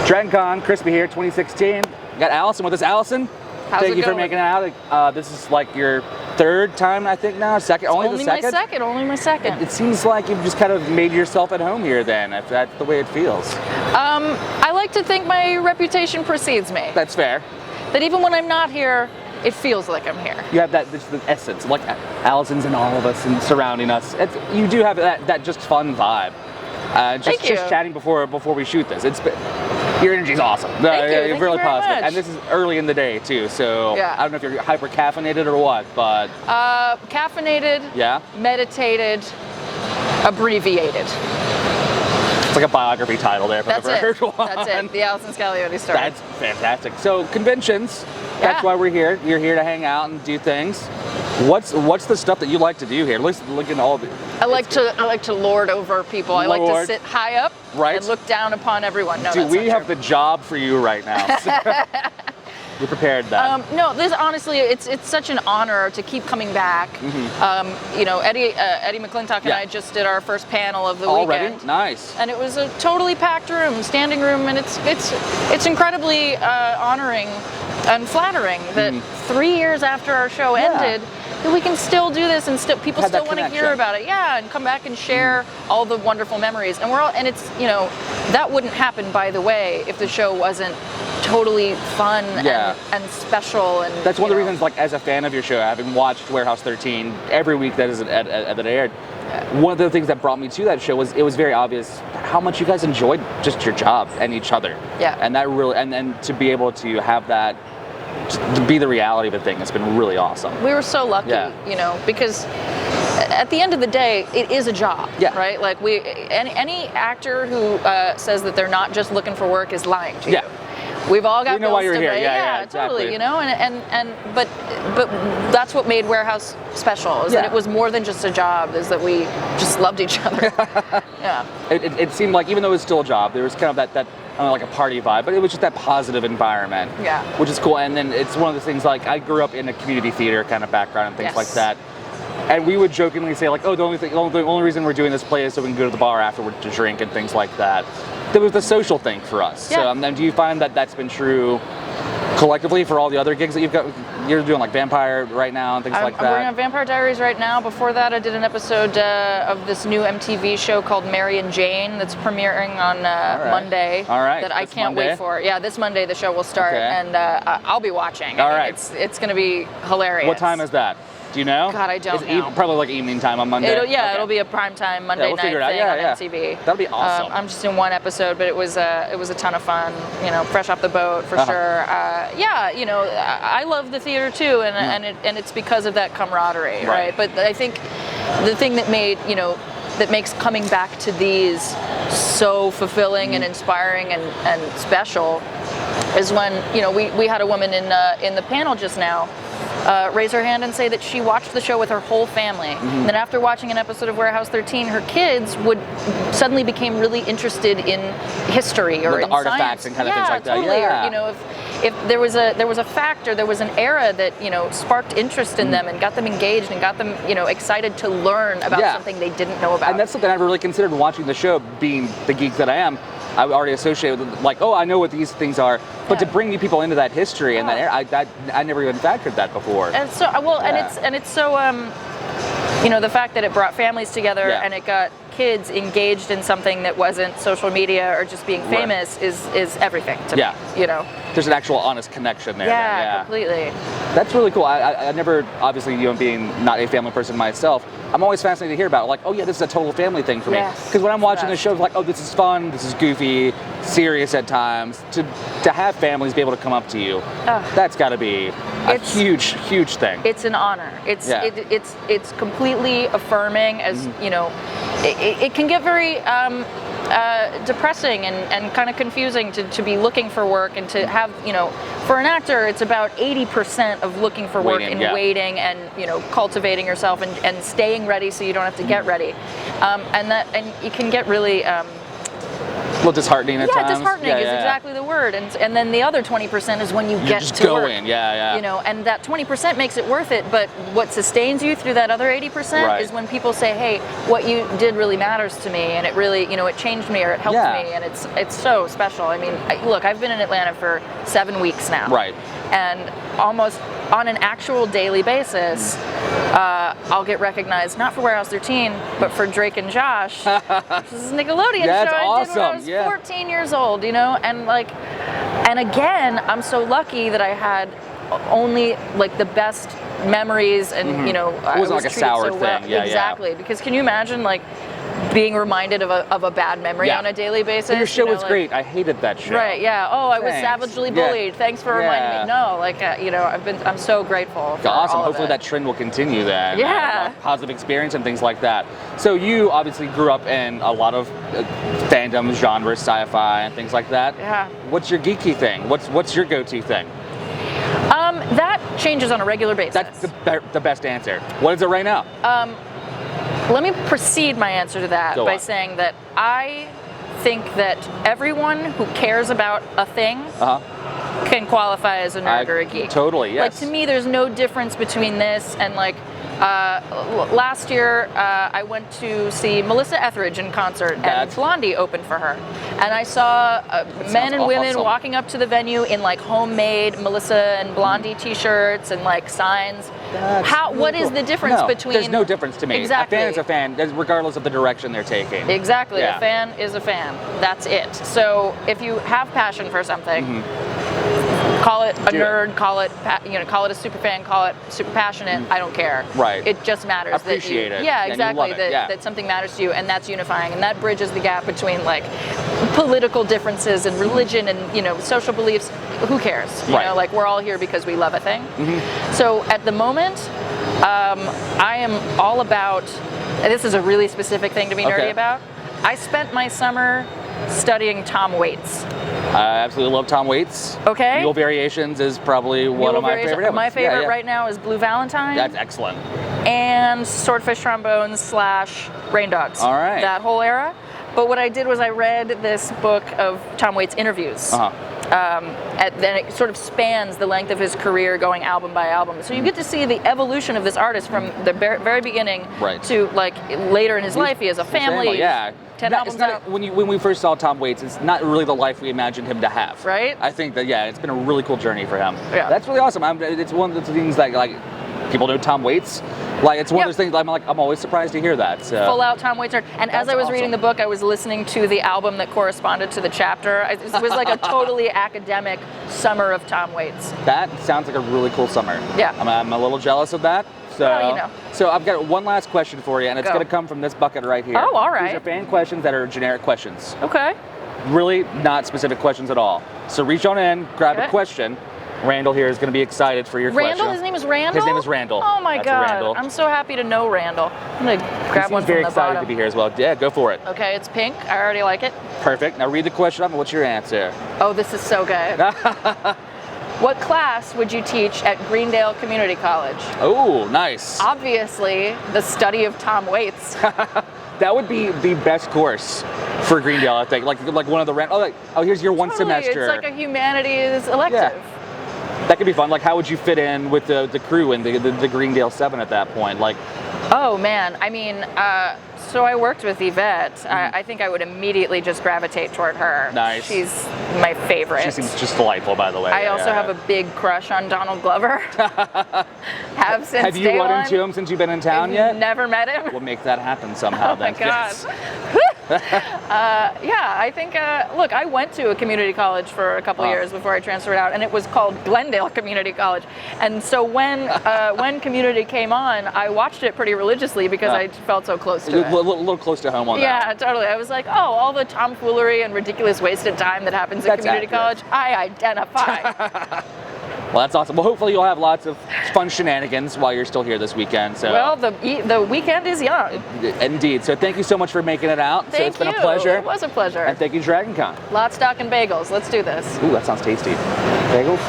Dragon Con, Crispy here, 2016. We got Allison with us. Allison, thank you for making it out. This is like your third time, I think now? Second? Only the second? Only my second. It seems like you've just kind of made yourself at home here then, if that's the way it feels. I like to think my reputation precedes me. That's fair. That even when I'm not here, it feels like I'm here. You have that the essence, like Allison's in all of us and surrounding us. You do have that just fun vibe. Just chatting before we shoot this. Your energy's awesome. You're really positive. And this is early in the day too, so I don't know if you're hyper caffeinated or what, but caffeinated, meditated, abbreviated. It's like a biography title there. That's it. That's it. The Allison Scagliotti story. That's fantastic. So conventions. That's why we're here. You're here to hang out and do things. What's the stuff that you like to do here? Look at all the. I like to lord over people. I like to sit high up and look down upon everyone. No, Dude, we have the job for you right now. So. You prepared that? No, this honestly, it's such an honor to keep coming back. You know, Eddie McClintock and I just did our first panel of the weekend. Nice. And it was a totally packed room, standing room, and it's incredibly honoring and flattering that 3 years after our show ended, that we can still do this and people still want to hear about it. Yeah, and come back and share all the wonderful memories. And it's, you know, that wouldn't happen, by the way, if the show wasn't totally fun and special. And that's one of the reasons, like, as a fan of your show, having watched Warehouse 13 every week that that aired, one of the things that brought me to that show was it was very obvious how much you guys enjoyed just your job and each other. Yeah. And that really, and to be able to have that, to be the reality of the thing, it's been really awesome. We were so lucky, you know, because at the end of the day, it is a job, right? Like any actor who says that they're not just looking for work is lying to you. We've all got bills to pay. Yeah, exactly. Totally. You know, but that's what made Warehouse special. Is that it was more than just a job. Is that we just loved each other. It seemed like, even though it was still a job, there was kind of that I don't know, like a party vibe, but it was just that positive environment. Yeah. Which is cool. And then it's one of the things, like, I grew up in a community theater kind of background and things like that. And we would jokingly say, like, oh, the only reason we're doing this play is so we can go to the bar afterward to drink and things like that. That was the social thing for us. Yeah. So then do you find that that's been true collectively for all the other gigs that you've got? You're doing like Vampire right now and things like that. I'm working on Vampire Diaries right now. Before that, I did an episode of this new MTV show called Mary and Jane that's premiering on Monday. All right. That I can't wait for. Yeah, this Monday the show will start, and I'll be watching. All right. It's going to be hilarious. What time is that? Do you know? God, I don't know. Probably like evening time on Monday. It'll be a primetime Monday night thing on MTV. That'll be awesome. I'm just in one episode, but it was a ton of fun. You know, fresh off the boat for sure. You know, I love the theater too, and it's because of that camaraderie, right? But I think the thing that makes coming back to these so fulfilling and inspiring and special is when, you know, we had a woman in the panel just now raise her hand and say that she watched the show with her whole family. And then after watching an episode of Warehouse 13, her kids suddenly became really interested in history or in artifacts science. And kind of things like totally. that. Or, you know, if there was a fact or there was an era that, you know, sparked interest in them and got them engaged and got them, you know, excited to learn about something they didn't know about. And that's something I've really considered watching the show, being the geek that I am. I already associate with, like, oh, I know what these things are, but to bring people into that history and that I never even factored that before. And so and it's so you know, the fact that it brought families together and it got kids engaged in something that wasn't social media or just being famous is everything to me. You know, there's an actual honest connection there. Yeah, completely. That's really cool. I never, obviously, you know, being not a family person myself, I'm always fascinated to hear about it. Like, oh yeah, this is a total family thing for me. Because when I'm watching the show, it's like, oh, this is fun, this is goofy, serious at times. To have families be able to come up to you, that's got to be a huge thing. It's an honor. It's completely affirming. As you know, it can get very depressing and kind of confusing to be looking for work and to have, you know, for an actor, it's about 80% of looking for work and waiting and, you know, cultivating yourself and staying ready so you don't have to get ready. And it can get really, little disheartening at times. Disheartening is exactly the word. And then the other 20% is when you get just to work. Yeah. You know, and that 20% makes it worth it, but what sustains you through that other 80% is when people say, hey, what you did really matters to me, and it really, you know, it changed me or it helped me, and it's so special. I mean, look, I've been in Atlanta for 7 weeks now. Right. And almost on an actual daily basis, I'll get recognized not for Warehouse 13, but for Drake and Josh. This is a Nickelodeon show I did when I was 14 years old, you know, and again, I'm so lucky that I had only like the best memories, and you know, it wasn't like a sour thing. Exactly, because can you imagine like being reminded of a bad memory on a daily basis? And your show was great. I hated that show. Right. Yeah. Oh, I was savagely bullied. Thanks for reminding me. No, like you know, I'm so grateful. For awesome. all Hopefully of it. that trend will continue. Then. Yeah. Positive experience and things like that. So you obviously grew up in a lot of fandoms, genres, sci-fi, and things like that. Yeah. What's your geeky thing? What's your go-to thing? That changes on a regular basis. That's the best answer. What is it right now? Let me precede my answer to that by saying that I think that everyone who cares about a thing can qualify as a nerd or a geek. Totally, yes. Like, to me, there's no difference between this and like last year I went to see Melissa Etheridge in concert, and Blondie opened for her, and I saw men and women walking up to the venue in like homemade Melissa and Blondie t-shirts and like signs. What is the difference between? There's no difference to me. Exactly. A fan is a fan, regardless of the direction they're taking. Exactly. A fan is a fan. That's it. So if you have passion for something, call it a nerd, call it a super fan, call it super passionate. I don't care. Right. It just matters. Appreciate it. Yeah, exactly. And you love it. That something matters to you, and that's unifying, and that bridges the gap between like political differences and religion and social beliefs. Who cares? You know, like we're all here because we love a thing. So at the moment, I am all about. And this is a really specific thing to be nerdy about. I spent my summer studying Tom Waits. I absolutely love Tom Waits. Okay. Mule Variations is probably one of my favorite. My favorite right now is Blue Valentine. That's excellent. And Swordfish Trombones / Rain Dogs. All right. That whole era. But what I did was I read this book of Tom Waits interviews. Then it sort of spans the length of his career, going album by album. So you get to see the evolution of this artist from the very beginning to like later in his life. He has a family. 10 albums out. When we first saw Tom Waits, it's not really the life we imagined him to have. Right? I think that it's been a really cool journey for him. Yeah. That's really awesome. It's one of the things that like people know Tom Waits. Like it's one of those things I'm always surprised to hear that. So. Full out Tom Waits nerd. And as I was reading the book, I was listening to the album that corresponded to the chapter. It was like a totally academic summer of Tom Waits. That sounds like a really cool summer. Yeah. I'm a little jealous of that. So, well, so I've got one last question for you, and it's going to come from this bucket right here. Oh, all right. These are fan questions that are generic questions. Okay. Really not specific questions at all. So reach on in, grab a question. Randall here is going to be excited for your question. His name is Randall? His name is Randall. Oh my God. Randall. I'm so happy to know Randall. I'm going to grab one from the bottom. He's very excited to be here as well. Yeah, go for it. Okay, it's pink. I already like it. Perfect. Now read the question up and what's your answer? Oh, this is so good. What class would you teach at Greendale Community College? Oh, nice. Obviously, the study of Tom Waits. That would be the best course for Greendale, I think. Like one of the here's your one semester. It's like a humanities elective. Yeah. That could be fun. Like, how would you fit in with the crew in the Greendale 7 at that point? Like, oh man, I mean, so I worked with Yvette. I think I would immediately just gravitate toward her. Nice. She's my favorite. She seems just delightful, by the way. I also have a big crush on Donald Glover. Have since Have you run into him since you've been in town yet? Never met him. We'll make that happen somehow. Oh my God. Yeah, I think, look, I went to a community college for a couple years before I transferred out, and it was called Glendale Community College. And so when Community came on, I watched it pretty religiously because I felt so close to it. A little close to home on that. Yeah, totally. I was like, oh, all the tomfoolery and ridiculous wasted time that happens at community college, I identify. Well, that's awesome. Well, hopefully you'll have lots of fun shenanigans while you're still here this weekend. So. Well, the weekend is young. Indeed. So thank you so much for making it out. Thank you. It's been a pleasure. It was a pleasure. And thank you, Dragon Con. Lot, stock, and bagels. Let's do this. Ooh, that sounds tasty. Bagels?